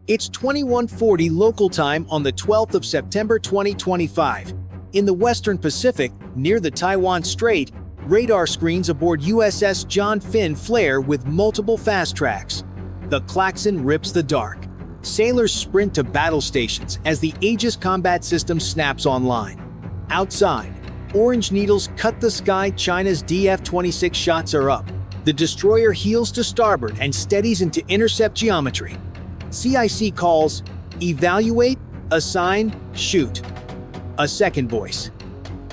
It's 21:40 local time on the 12th of September 2025. In the Western Pacific, near the Taiwan Strait, radar screens aboard USS John Finn flare with multiple fast tracks. The klaxon rips the dark. Sailors sprint to battle stations as the Aegis combat system snaps online. Outside, orange needles cut the sky. China's DF-26 shots are up. The destroyer heels to starboard and steadies into intercept geometry. CIC calls, evaluate, assign, shoot. A second voice.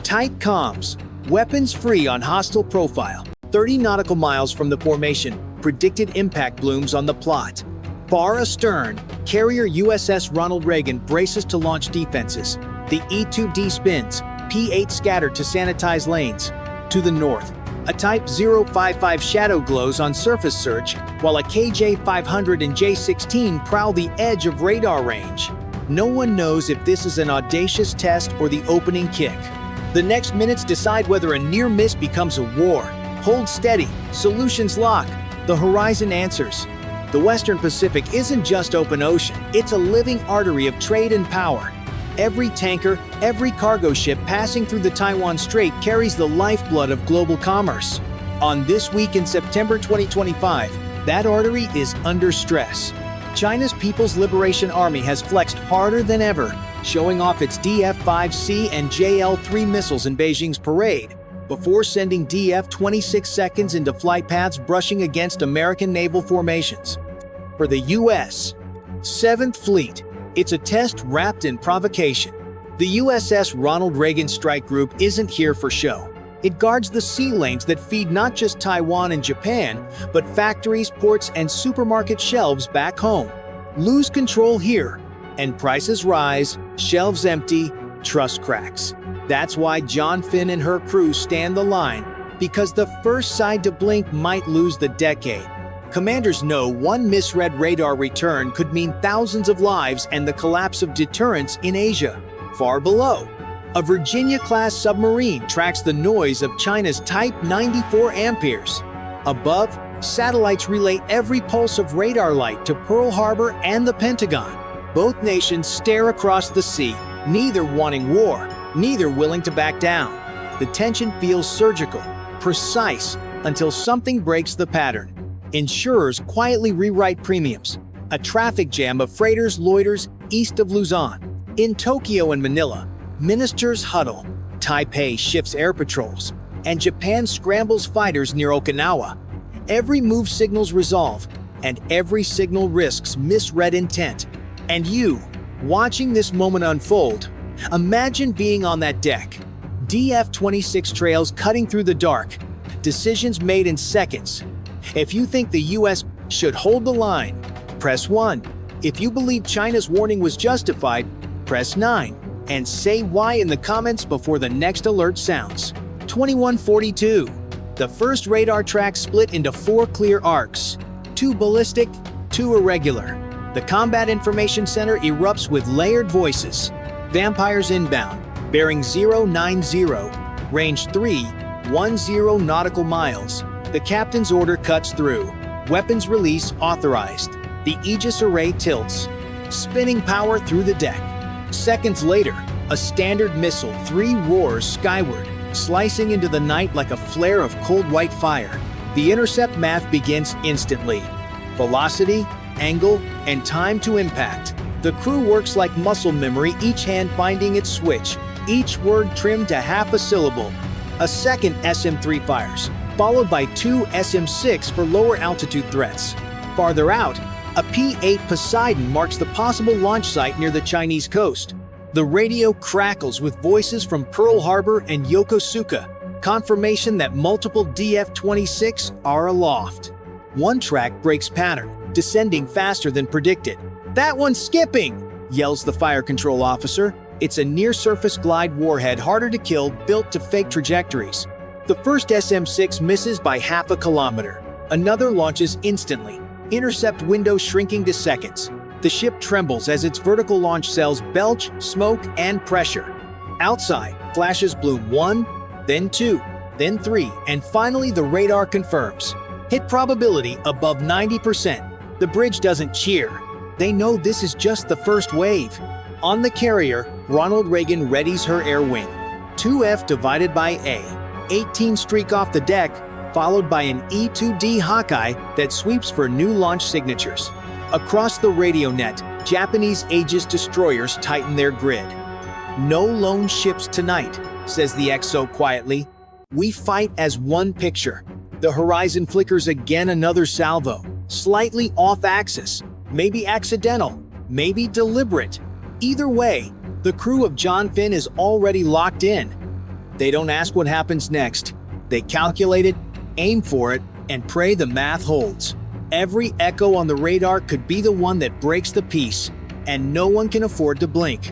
Tight comms, weapons free on hostile profile. 30 nautical miles from the formation, predicted impact blooms on the plot. Far astern, carrier USS Ronald Reagan braces to launch defenses. The E-2D spins, P-8 scattered to sanitize lanes. To the north, a Type 055 shadow glows on surface search, while a KJ-500 and J-16 prowl the edge of radar range. No one knows if this is an audacious test or the opening kick. The next minutes decide whether a near miss becomes a war. Hold steady, solutions lock, the horizon answers. The Western Pacific isn't just open ocean, it's a living artery of trade and power. Every tanker, every cargo ship passing through the Taiwan Strait carries the lifeblood of global commerce. On this week in September 2025, that artery is under stress. China's People's Liberation Army has flexed harder than ever, showing off its DF-5C and JL-3 missiles in Beijing's parade, before sending DF-26 seconds into flight paths brushing against American naval formations. For the U.S. 7th Fleet, it's a test wrapped in provocation. The USS Ronald Reagan Strike Group isn't here for show. It guards the sea lanes that feed not just Taiwan and Japan, but factories, ports, and supermarket shelves back home. Lose control here, and prices rise, shelves empty, trust cracks. That's why John Finn and her crew stand the line, because the first side to blink might lose the decade. Commanders know one misread radar return could mean thousands of lives and the collapse of deterrence in Asia. Far below, a Virginia-class submarine tracks the noise of China's Type 94 Amperes. Above, satellites relay every pulse of radar light to Pearl Harbor and the Pentagon. Both nations stare across the sea, neither wanting war, neither willing to back down. The tension feels surgical, precise, until something breaks the pattern. Insurers quietly rewrite premiums. A traffic jam of freighters loiters east of Luzon. In Tokyo and Manila, ministers huddle. Taipei shifts air patrols, and Japan scrambles fighters near Okinawa. Every move signals resolve, and every signal risks misread intent. And you, watching this moment unfold, imagine being on that deck. DF-26 trails cutting through the dark. Decisions made in seconds. If you think the US should hold the line, press 1. If you believe China's warning was justified, press 9. And say why in the comments before the next alert sounds. 2142. The first radar track split into 4 clear arcs. 2 ballistic, 2 irregular. The Combat Information Center erupts with layered voices. Vampires inbound, bearing 090, range 310 nautical miles. The captain's order cuts through. Weapons release authorized. The Aegis array tilts, spinning power through the deck. Seconds later, a standard missile 3 roars skyward, slicing into the night like a flare of cold white fire. The intercept math begins instantly. Velocity, angle, and time to impact. The crew works like muscle memory, each hand finding its switch, each word trimmed to half a syllable. A second SM-3 fires, followed by 2 SM-6 for lower altitude threats. Farther out, a P-8 Poseidon marks the possible launch site near the Chinese coast. The radio crackles with voices from Pearl Harbor and Yokosuka, confirmation that multiple DF-26 are aloft. One track breaks pattern, descending faster than predicted. "That one's skipping!" yells the fire control officer. It's a near-surface glide warhead harder to kill, built to fake trajectories. The first SM-6 misses by half a kilometer. Another launches instantly, intercept window shrinking to seconds. The ship trembles as its vertical launch cells belch smoke and pressure. Outside, flashes bloom 1, then 2, then 3, and finally the radar confirms. Hit probability above 90%. The bridge doesn't cheer. they know this is just the first wave. On the carrier, Ronald Reagan readies her air wing. 2F divided by A. 18 streak off the deck, followed by an E-2D Hawkeye that sweeps for new launch signatures. Across the radio net, Japanese Aegis destroyers tighten their grid. "No lone ships tonight," says the XO quietly. "We fight as one picture." The horizon flickers again, another salvo. Slightly off axis. Maybe accidental. Maybe deliberate. Either way, the crew of John Finn is already locked in. They don't ask what happens next. They calculate it, aim for it, and pray the math holds. Every echo on the radar could be the one that breaks the peace, and no one can afford to blink.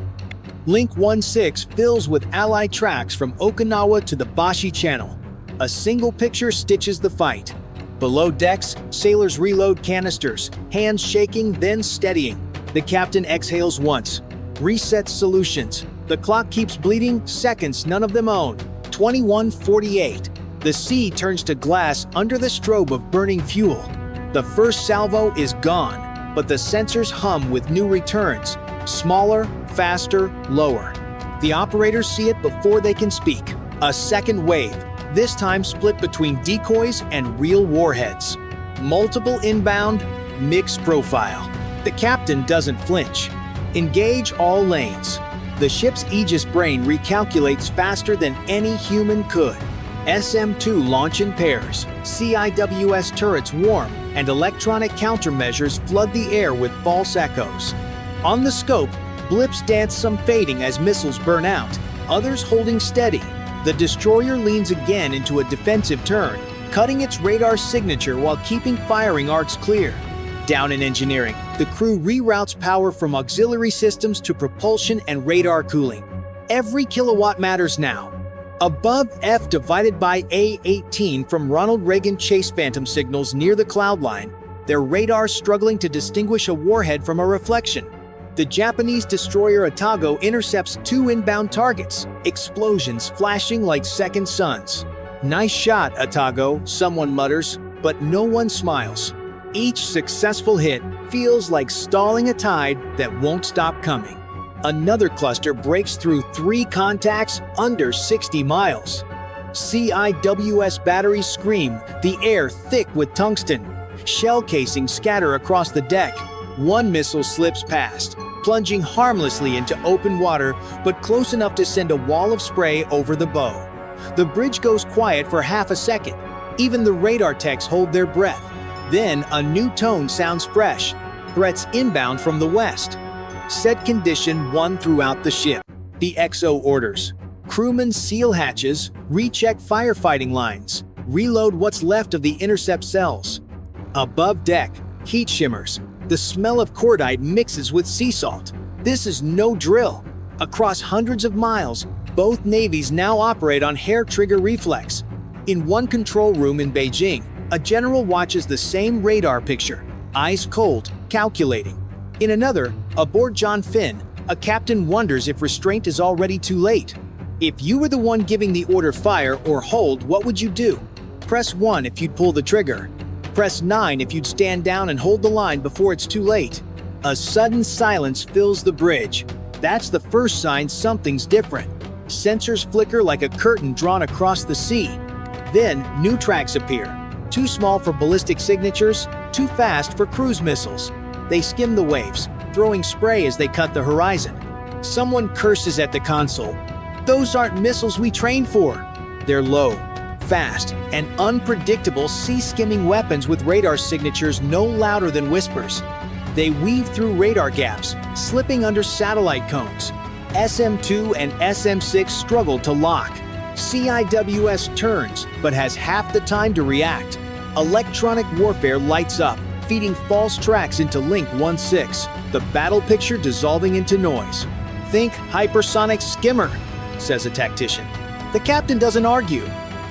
Link 16 fills with Allied tracks from Okinawa to the Bashi Channel. A single picture stitches the fight. Below decks, sailors reload canisters, hands shaking, then steadying. The captain exhales once. Resets solutions. The clock keeps bleeding, seconds none of them own. 21:48. The sea turns to glass under the strobe of burning fuel. The first salvo is gone, but the sensors hum with new returns. Smaller, faster, lower. The operators see it before they can speak. A second wave, this time split between decoys and real warheads. Multiple inbound, mixed profile. The captain doesn't flinch. Engage all lanes. The ship's Aegis brain recalculates faster than any human could. SM-2 launch in pairs. CIWS turrets warm, and electronic countermeasures flood the air with false echoes. On the scope, blips dance, some fading as missiles burn out, others holding steady. The destroyer leans again into a defensive turn, cutting its radar signature while keeping firing arcs clear. Down in engineering, the crew reroutes power from auxiliary systems to propulsion and radar cooling. Every kilowatt matters now. Above, F divided by A-18 from Ronald Reagan chase phantom signals near the cloud line, their radar struggling to distinguish a warhead from a reflection. The Japanese destroyer Atago intercepts 2 inbound targets, explosions flashing like second suns. "Nice shot, Atago," someone mutters, but no one smiles. Each successful hit feels like stalling a tide that won't stop coming. Another cluster breaks through 3 contacts under 60 miles. CIWS batteries scream, the air thick with tungsten. Shell casings scatter across the deck. One missile slips past, plunging harmlessly into open water, but close enough to send a wall of spray over the bow. The bridge goes quiet for half a second. Even the radar techs hold their breath. Then a new tone sounds fresh. Threats inbound from the west. Set condition 1 throughout the ship. The XO orders. Crewmen seal hatches, recheck firefighting lines, reload what's left of the intercept cells. Above deck, heat shimmers. The smell of cordite mixes with sea salt. This is no drill. Across hundreds of miles, both navies now operate on hair trigger reflex. In one control room in Beijing, a general watches the same radar picture, eyes cold, calculating. In another, aboard John Finn, a captain wonders if restraint is already too late. If you were the one giving the order fire or hold, what would you do? Press 1 if you'd pull the trigger. Press 9 if you'd stand down and hold the line before it's too late. A sudden silence fills the bridge. That's the first sign something's different. Sensors flicker like a curtain drawn across the sea. Then, new tracks appear. Too small for ballistic signatures, too fast for cruise missiles. They skim the waves, throwing spray as they cut the horizon. Someone curses at the console. "Those aren't missiles we trained for." They're low, fast, and unpredictable sea-skimming weapons with radar signatures no louder than whispers. They weave through radar gaps, slipping under satellite cones. SM-2 and SM-6 struggle to lock. CIWS turns, but has half the time to react. Electronic warfare lights up, feeding false tracks into Link 16, the battle picture dissolving into noise. "Think hypersonic skimmer," says a tactician. The captain doesn't argue.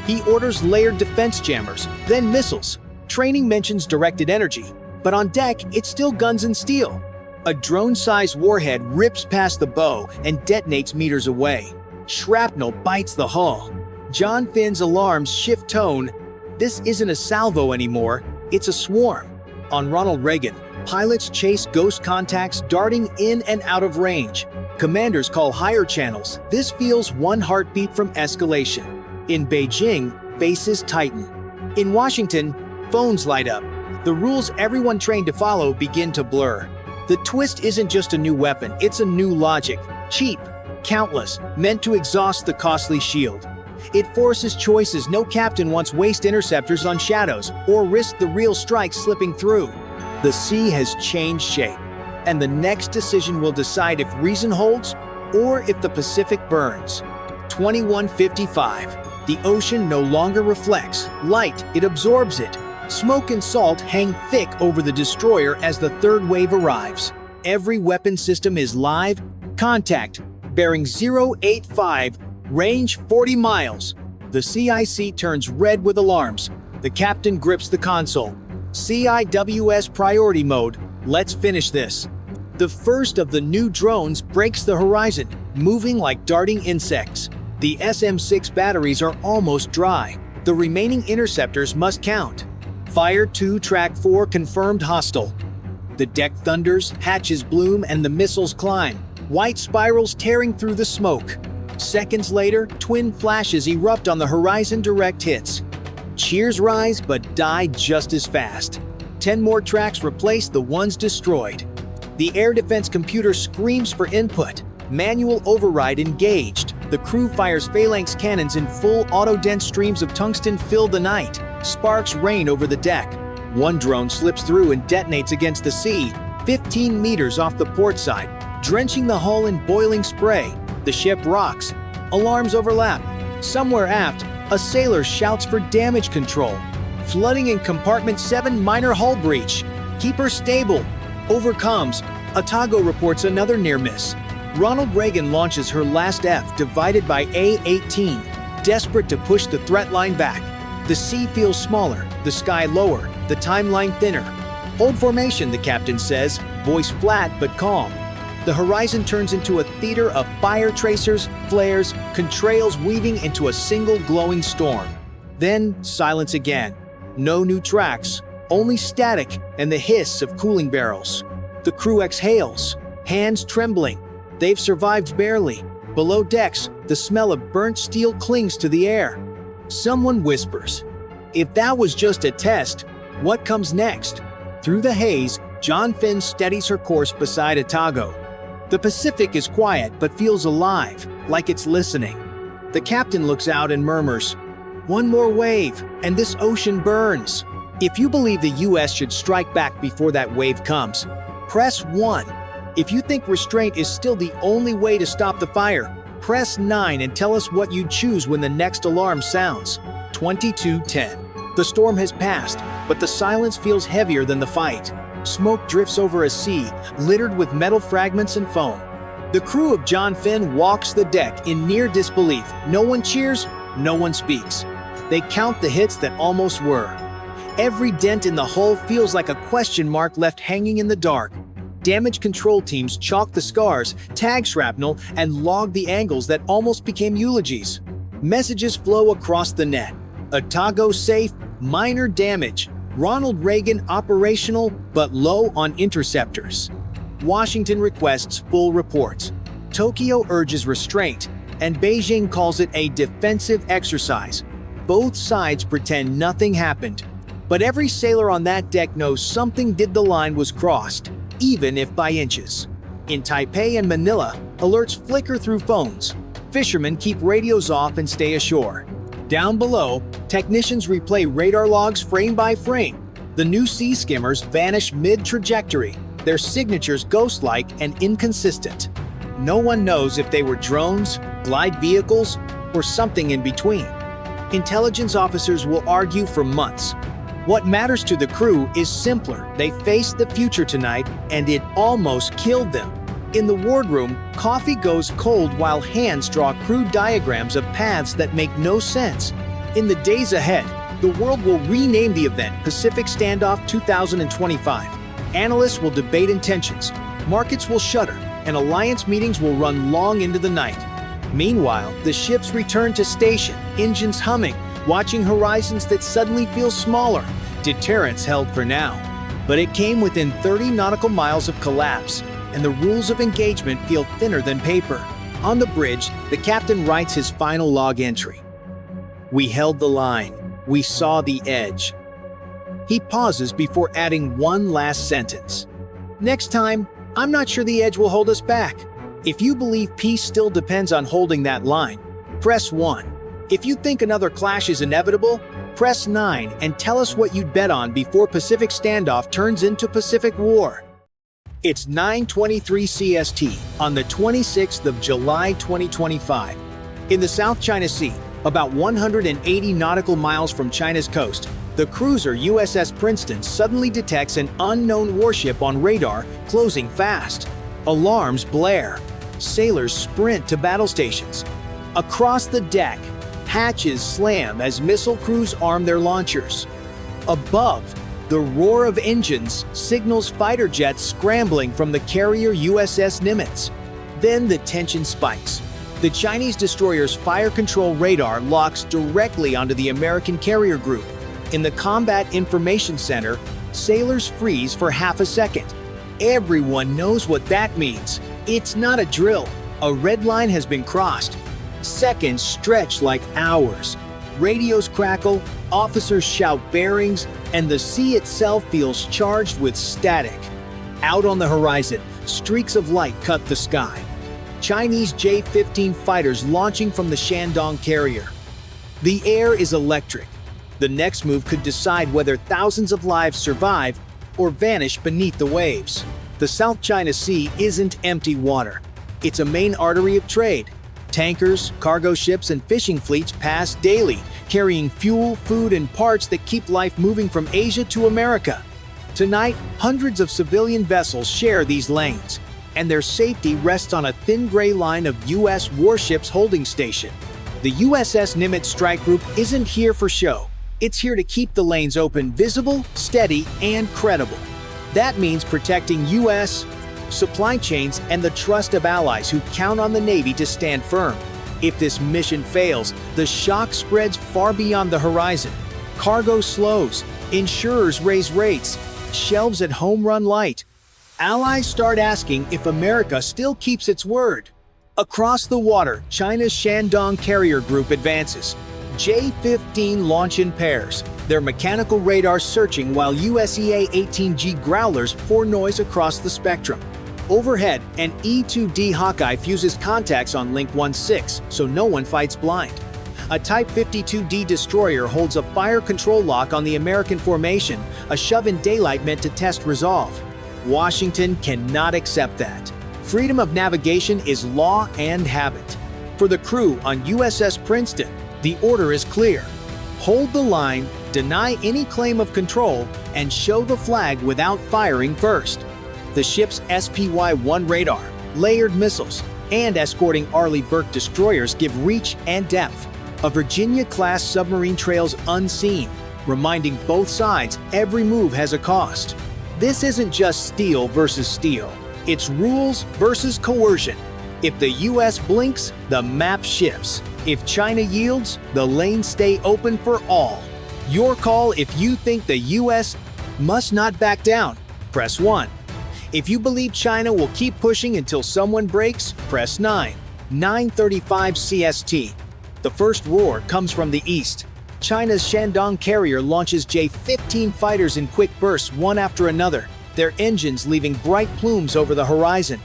He orders layered defense jammers, then missiles. Training mentions directed energy, but on deck, it's still guns and steel. A drone-sized warhead rips past the bow and detonates meters away. Shrapnel bites the hull. John Finn's alarms shift tone. This isn't a salvo anymore, it's a swarm. On Ronald Reagan, Pilots chase ghost contacts darting in and out of range. Commanders call higher channels. This feels one heartbeat from escalation. In Beijing, bases tighten. In Washington, phones light up. The rules everyone trained to follow begin to blur. The twist isn't just a new weapon, it's a new logic. Cheap, countless, meant to exhaust the costly shield. It forces choices. No captain wants waste interceptors on shadows or risk the real strike slipping through. The sea has changed shape, and the next decision will decide if reason holds or if the Pacific burns. 2155. The ocean no longer reflects light, it absorbs it. Smoke and salt hang thick over the destroyer as the third wave arrives. Every weapon system is live. Contact, bearing 085, range 40 miles. The CIC turns red with alarms. The captain grips the console. CIWS priority mode. Let's finish this. The first of the new drones breaks the horizon, moving like darting insects. The SM-6 batteries are almost dry. The remaining interceptors must count. Fire 2, Track 4 confirmed hostile. The deck thunders, hatches bloom, and the missiles climb. White spirals tearing through the smoke. Seconds later, twin flashes erupt on the horizon. Direct hits. Cheers rise, but die just as fast. 10 more tracks replace the ones destroyed. The air defense computer screams for input. Manual override engaged. The crew fires phalanx cannons in full auto. Dense streams of tungsten fill the night. Sparks rain over the deck. One drone slips through and detonates against the sea, 15 meters off the port side, drenching the hull in boiling spray. The ship rocks. Alarms overlap. Somewhere aft, a sailor shouts for damage control. Flooding in compartment 7, minor hull breach. Keep her stable. Overcomes. Otago reports another near miss. Ronald Reagan launches her last F, divided by A-18, desperate to push the threat line back. The sea feels smaller, the sky lower, the timeline thinner. Hold formation, the captain says, voice flat but calm. The horizon turns into a theater of fire tracers, flares, contrails weaving into a single glowing storm. Then silence again. No new tracks, only static and the hiss of cooling barrels. The crew exhales, hands trembling. They've survived barely. Below decks, the smell of burnt steel clings to the air. Someone whispers, "If that was just a test, what comes next?" Through the haze, John Finn steadies her course beside Otago. The Pacific is quiet but feels alive, like it's listening. The captain looks out and murmurs, "One more wave, and this ocean burns." If you believe the US should strike back before that wave comes, press 1. If you think restraint is still the only way to stop the fire, press 9 and tell us what you'd choose when the next alarm sounds. 22:10. The storm has passed, but the silence feels heavier than the fight. Smoke drifts over a sea, littered with metal fragments and foam. The crew of John Finn walks the deck in near disbelief. No one cheers, no one speaks. They count the hits that almost were. Every dent in the hull feels like a question mark left hanging in the dark. Damage control teams chalk the scars, tag shrapnel, and log the angles that almost became eulogies. Messages flow across the net. Otago safe, minor damage. Ronald Reagan operational, but low on interceptors. Washington requests full reports. Tokyo urges restraint, and Beijing calls it a defensive exercise. Both sides pretend nothing happened. But every sailor on that deck knows something did. The line was crossed, even if by inches. In Taipei and Manila, alerts flicker through phones. Fishermen keep radios off and stay ashore. Down below, technicians replay radar logs frame by frame. The new sea skimmers vanish mid-trajectory, their signatures ghost-like and inconsistent. No one knows if they were drones, glide vehicles, or something in between. Intelligence officers will argue for months. What matters to the crew is simpler. They faced the future tonight, and it almost killed them. In the wardroom, coffee goes cold while hands draw crude diagrams of paths that make no sense. In the days ahead, the world will rename the event Pacific Standoff 2025. Analysts will debate intentions, markets will shudder, and alliance meetings will run long into the night. Meanwhile, the ships return to station, engines humming, watching horizons that suddenly feel smaller, deterrents held for now. But it came within 30 nautical miles of collapse, and the rules of engagement feel thinner than paper. On the bridge, the captain writes his final log entry. "We held the line. We saw the edge." He pauses before adding one last sentence. "Next time, I'm not sure the edge will hold us back." If you believe peace still depends on holding that line, press 1. If you think another clash is inevitable, press 9 and tell us what you'd bet on before Pacific standoff turns into Pacific War. It's 9:23 CST on the 26th of July 2025. In the South China Sea, about 180 nautical miles from China's coast, the cruiser USS Princeton suddenly detects an unknown warship on radar closing fast. Alarms blare. Sailors sprint to battle stations. Across the deck, hatches slam as missile crews arm their launchers. Above, the roar of engines signals fighter jets scrambling from the carrier USS Nimitz. Then the tension spikes. The Chinese destroyer's fire control radar locks directly onto the American carrier group. In the Combat Information Center, sailors freeze for half a second. Everyone knows what that means. It's not a drill. A red line has been crossed. Seconds stretch like hours. Radios crackle, officers shout bearings, and the sea itself feels charged with static. Out on the horizon, streaks of light cut the sky. Chinese J-15 fighters launching from the Shandong carrier. The air is electric. The next move could decide whether thousands of lives survive or vanish beneath the waves. The South China Sea isn't empty water. It's a main artery of trade. Tankers, cargo ships, and fishing fleets pass daily, carrying fuel, food, and parts that keep life moving from Asia to America. Tonight, hundreds of civilian vessels share these lanes, and their safety rests on a thin gray line of U.S. warships holding station. The USS Nimitz Strike Group isn't here for show. It's here to keep the lanes open, visible, steady, and credible. That means protecting U.S. supply chains and the trust of allies who count on the Navy to stand firm. If this mission fails, the shock spreads far beyond the horizon. Cargo slows, insurers raise rates, shelves at home run light. Allies start asking if America still keeps its word. Across the water, China's Shandong carrier group advances. J-15 launch in pairs, their mechanical radar searching while USEA-18G Growlers pour noise across the spectrum. Overhead, an E-2D Hawkeye fuses contacts on Link 16, so no one fights blind. A Type 52D destroyer holds a fire control lock on the American formation, a shove in daylight meant to test resolve. Washington cannot accept that. Freedom of navigation is law and habit. For the crew on USS Princeton, the order is clear. Hold the line, deny any claim of control, and show the flag without firing first. The ship's SPY-1 radar, layered missiles, and escorting Arleigh Burke destroyers give reach and depth. A Virginia-class submarine trails unseen, reminding both sides every move has a cost. This isn't just steel versus steel. It's rules versus coercion. If the US blinks, the map shifts. If China yields, the lanes stay open for all. Your call if you think the US must not back down. Press 1. If you believe China will keep pushing until someone breaks, press 9. 9:35 CST. The first roar comes from the east. China's Shandong carrier launches J-15 fighters in quick bursts one after another, their engines leaving bright plumes over the horizon.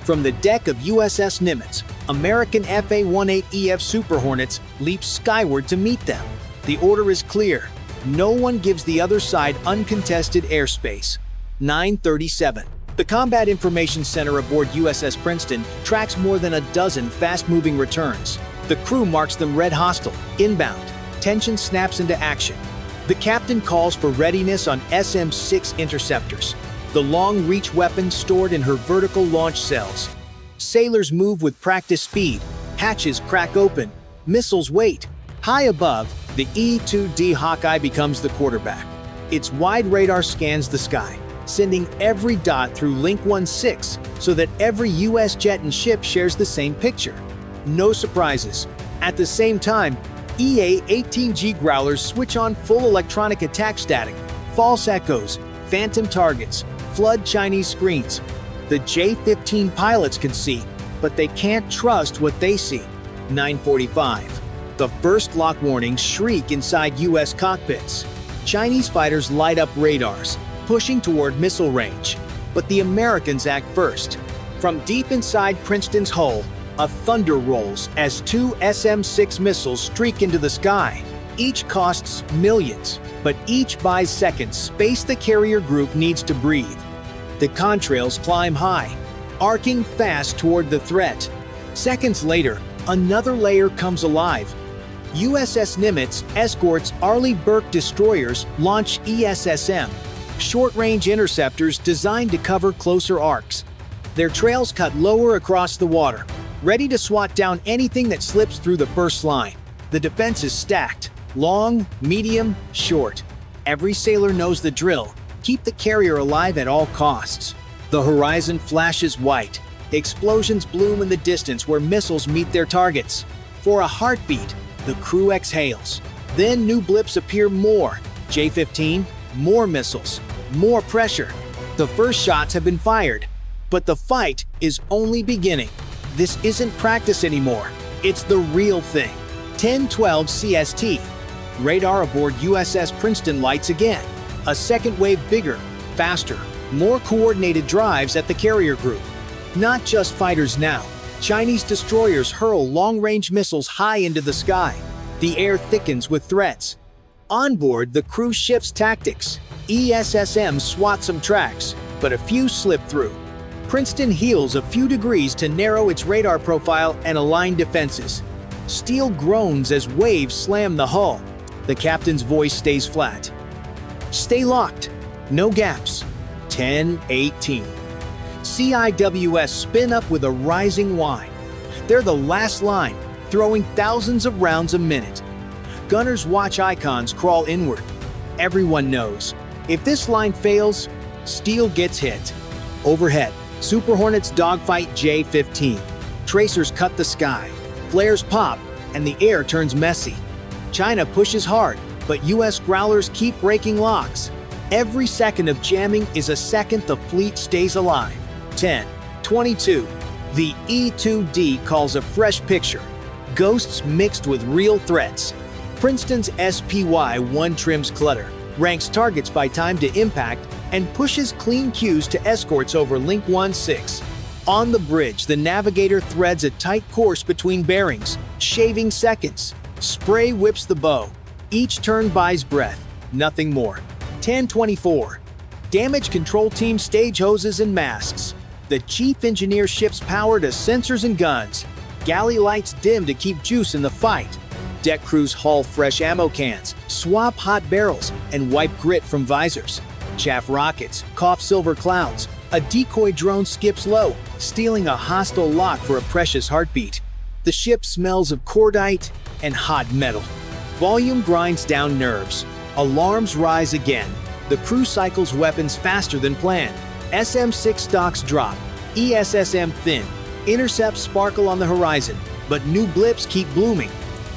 From the deck of USS Nimitz, American FA-18EF Super Hornets leap skyward to meet them. The order is clear. No one gives the other side uncontested airspace. 9:37. The Combat Information Center aboard USS Princeton tracks more than a dozen fast-moving returns. The crew marks them red hostile, inbound. Tension snaps into action. The captain calls for readiness on SM-6 interceptors, the long-reach weapon stored in her vertical launch cells. Sailors move with practice speed. Hatches crack open. Missiles wait. High above, the E-2D Hawkeye becomes the quarterback. Its wide radar scans the sky, sending every dot through Link 16 so that every US jet and ship shares the same picture. No surprises. At the same time, EA-18G Growlers switch on full electronic attack static, false echoes, phantom targets, flood Chinese screens. The J-15 pilots can see, but they can't trust what they see. 9:45. The first lock warnings shriek inside U.S. cockpits. Chinese fighters light up radars, pushing toward missile range. But the Americans act first. From deep inside Princeton's hull, a thunder rolls as two SM-6 missiles streak into the sky. Each costs millions, but each buys seconds space the carrier group needs to breathe. The contrails climb high, arcing fast toward the threat. Seconds later, another layer comes alive. USS Nimitz escorts Arleigh Burke destroyers launch ESSM, short-range interceptors designed to cover closer arcs. Their trails cut lower across the water, ready to swat down anything that slips through the first line. The defense is stacked, long, medium, short. Every sailor knows the drill. Keep the carrier alive at all costs. The horizon flashes white. Explosions bloom in the distance where missiles meet their targets. For a heartbeat, the crew exhales. Then new blips appear more. J-15, more missiles, more pressure. The first shots have been fired, but the fight is only beginning. This isn't practice anymore. It's the real thing. 10:12 CST. Radar aboard USS Princeton lights again. A second wave bigger, faster, more coordinated drives at the carrier group. Not just fighters now. Chinese destroyers hurl long-range missiles high into the sky. The air thickens with threats. On board, the crew shifts tactics. ESSM swats some tracks, but a few slip through. Princeton heals a few degrees to narrow its radar profile and align defenses. Steel groans as waves slam the hull. The captain's voice stays flat. Stay locked. No gaps. 10:18. CIWS spin up with a rising whine. They're the last line, throwing thousands of rounds a minute. Gunners' watch icons crawl inward. Everyone knows, if this line fails, steel gets hit. Overhead, Super Hornets dogfight J-15. Tracers cut the sky. Flares pop, and the air turns messy. China pushes hard, but US Growlers keep breaking locks. Every second of jamming is a second the fleet stays alive. 10:22. The E-2D calls a fresh picture. Ghosts mixed with real threats. Princeton's SPY-1 trims clutter, ranks targets by time to impact, and pushes clean cues to escorts over Link 1-6. On the bridge, the navigator threads a tight course between bearings, shaving seconds. Spray whips the bow. Each turn buys breath, nothing more. 10:24. Damage control team stage hoses and masks. The chief engineer shifts power to sensors and guns. Galley lights dim to keep juice in the fight. Deck crews haul fresh ammo cans, swap hot barrels, and wipe grit from visors. Chaff rockets, cough silver clouds. A decoy drone skips low, stealing a hostile lock for a precious heartbeat. The ship smells of cordite and hot metal. Volume grinds down nerves. Alarms rise again. The crew cycles weapons faster than planned. SM-6 stocks drop. ESSM thin. Intercepts sparkle on the horizon, but new blips keep blooming.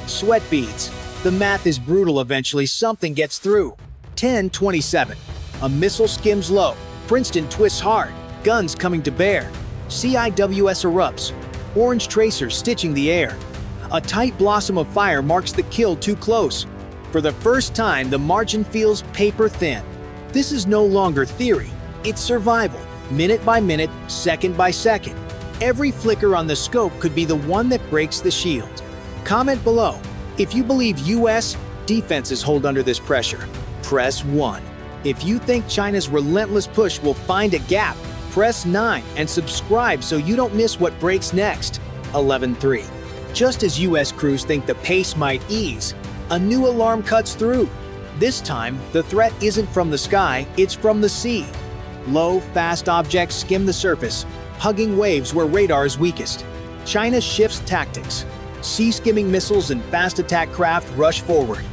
Sweat beads. The math is brutal. Eventually something gets through. 10:27. A missile skims low. Princeton twists hard. Guns coming to bear. CIWS erupts. Orange tracers stitching the air. A tight blossom of fire marks the kill too close. For the first time, the margin feels paper thin. This is no longer theory. It's survival. Minute by minute, second by second. Every flicker on the scope could be the one that breaks the shield. Comment below if you believe US defenses hold under this pressure. Press 1. If you think China's relentless push will find a gap, press 9 and subscribe so you don't miss what breaks next. 11:3. Just as US crews think the pace might ease, a new alarm cuts through. This time, the threat isn't from the sky, it's from the sea. Low, fast objects skim the surface, hugging waves where radar is weakest. China shifts tactics. Sea-skimming missiles and fast attack craft rush forward,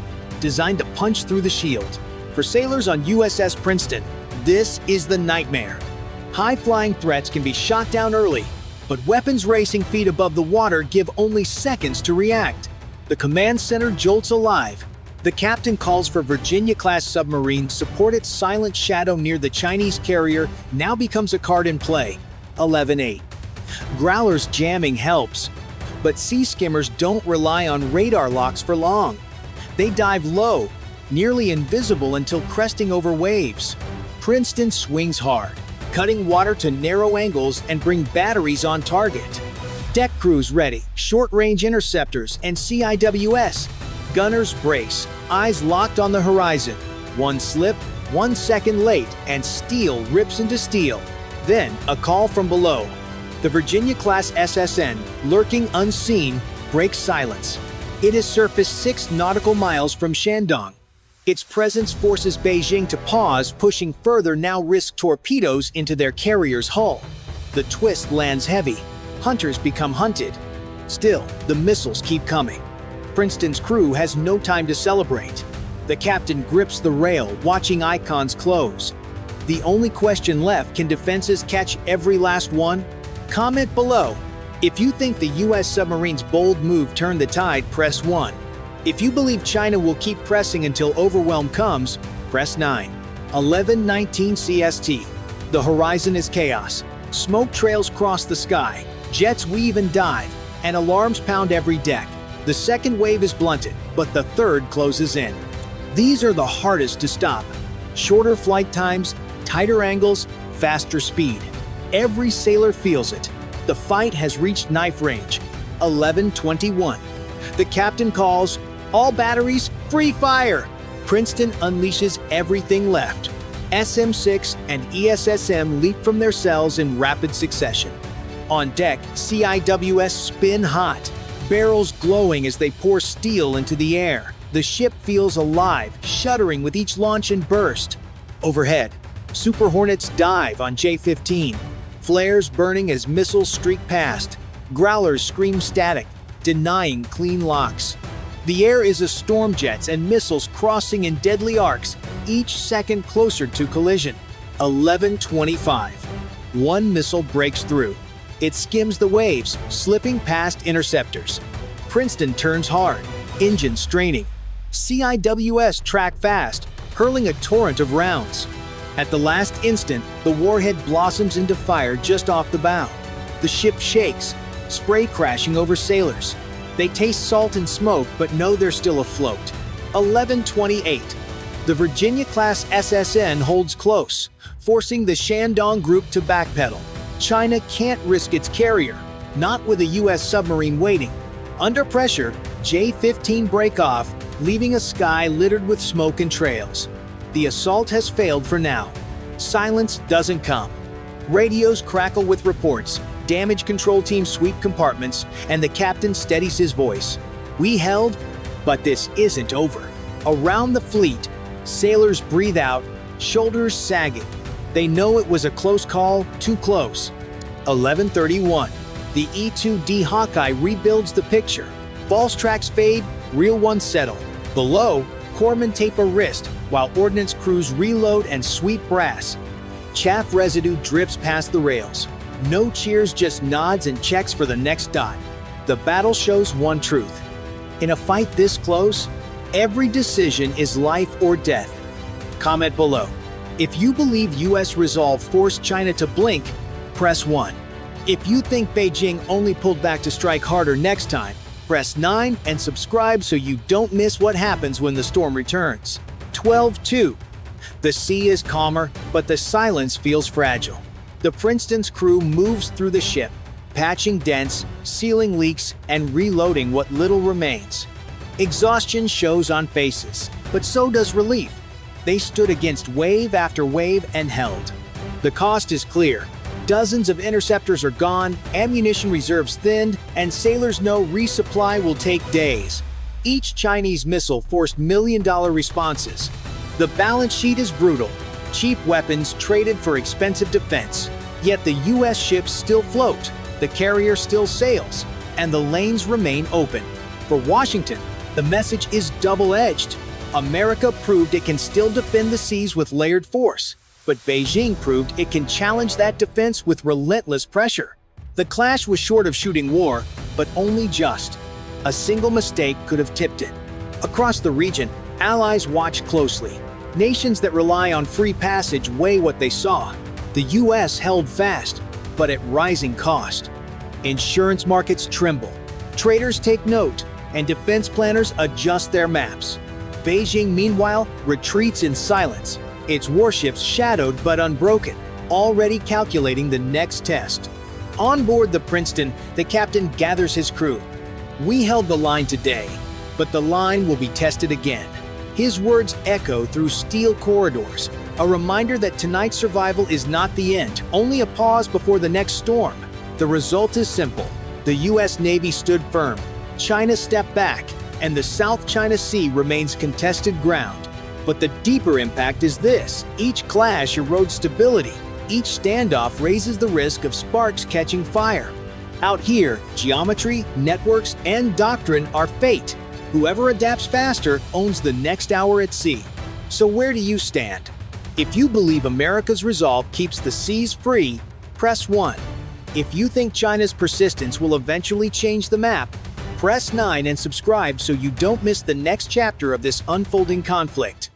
designed to punch through the shield. For sailors on USS Princeton, this is the nightmare. High-flying threats can be shot down early, but weapons racing feet above the water give only seconds to react. The command center jolts alive. The captain calls for Virginia-class submarine support. Its silent shadow near the Chinese carrier now becomes a card in play. 11-8. Growlers jamming helps, but sea skimmers don't rely on radar locks for long. They dive low, nearly invisible until cresting over waves. Princeton swings hard, cutting water to narrow angles and bring batteries on target. Deck crews ready, short-range interceptors and CIWS. Gunners brace, eyes locked on the horizon. One slip, 1 second late, and steel rips into steel. Then, a call from below. The Virginia-class SSN, lurking unseen, breaks silence. It has surfaced 6 nautical miles from Shandong. Its presence forces Beijing to pause, pushing further now risk torpedoes into their carrier's hull. The twist lands heavy. Hunters become hunted. Still, the missiles keep coming. Princeton's crew has no time to celebrate. The captain grips the rail, watching icons close. The only question left: can defenses catch every last one? Comment below. If you think the US submarine's bold move turned the tide, press 1. If you believe China will keep pressing until overwhelm comes, press 9. 11:19 CST. The horizon is chaos. Smoke trails cross the sky, jets weave and dive, and alarms pound every deck. The second wave is blunted, but the third closes in. These are the hardest to stop. Shorter flight times, tighter angles, faster speed. Every sailor feels it. The fight has reached knife range. 11:21. The captain calls, "All batteries, free fire!" Princeton unleashes everything left. SM-6 and ESSM leap from their cells in rapid succession. On deck, CIWS spin hot, barrels glowing as they pour steel into the air. The ship feels alive, shuddering with each launch and burst. Overhead, Super Hornets dive on J-15, flares burning as missiles streak past. Growlers scream static, denying clean locks. The air is a storm, jets and missiles crossing in deadly arcs, each second closer to collision. 11:25. One missile breaks through. It skims the waves, slipping past interceptors. Princeton turns hard, engine straining. CIWS track fast, hurling a torrent of rounds. At the last instant, the warhead blossoms into fire just off the bow. The ship shakes, spray crashing over sailors. They taste salt and smoke, but know they're still afloat. 11:28. The Virginia-class SSN holds close, forcing the Shandong group to backpedal. China can't risk its carrier, not with a US submarine waiting. Under pressure, J-15 break off, leaving a sky littered with smoke and trails. The assault has failed for now. Silence doesn't come. Radios crackle with reports. Damage control teams sweep compartments, and the captain steadies his voice. "We held, but this isn't over." Around the fleet, sailors breathe out, shoulders sagging. They know it was a close call, too close. 11:31. The E-2D Hawkeye rebuilds the picture. False tracks fade, real ones settle. Below, corpsmen tape a wrist, while ordnance crews reload and sweep brass. Chaff residue drifts past the rails. No cheers, just nods and checks for the next dot. The battle shows one truth. In a fight this close, every decision is life or death. Comment below. If you believe US resolve forced China to blink, press 1. If you think Beijing only pulled back to strike harder next time, press 9 and subscribe so you don't miss what happens when the storm returns. 12:2. The sea is calmer, but the silence feels fragile. The Princeton's crew moves through the ship, patching dents, sealing leaks, and reloading what little remains. Exhaustion shows on faces, but so does relief. They stood against wave after wave and held. The cost is clear. Dozens of interceptors are gone, ammunition reserves thinned, and sailors know resupply will take days. Each Chinese missile forced million-dollar responses. The balance sheet is brutal. Cheap weapons traded for expensive defense. Yet the US ships still float, the carrier still sails, and the lanes remain open. For Washington, the message is double-edged. America proved it can still defend the seas with layered force, but Beijing proved it can challenge that defense with relentless pressure. The clash was short of shooting war, but only just. A single mistake could have tipped it. Across the region, Allies watch closely. Nations that rely on free passage weigh what they saw. The US held fast, but at rising cost. Insurance markets tremble. Traders take note, and defense planners adjust their maps. Beijing, meanwhile, retreats in silence, its warships shadowed but unbroken, already calculating the next test. On board the Princeton, the captain gathers his crew. "We held the line today, but the line will be tested again." His words echo through steel corridors, a reminder that tonight's survival is not the end, only a pause before the next storm. The result is simple. The US Navy stood firm, China stepped back, and the South China Sea remains contested ground. But the deeper impact is this: each clash erodes stability. Each standoff raises the risk of sparks catching fire. Out here, geometry, networks, and doctrine are fate. Whoever adapts faster owns the next hour at sea. So where do you stand? If you believe America's resolve keeps the seas free, press 1. If you think China's persistence will eventually change the map, press 9 and subscribe so you don't miss the next chapter of this unfolding conflict.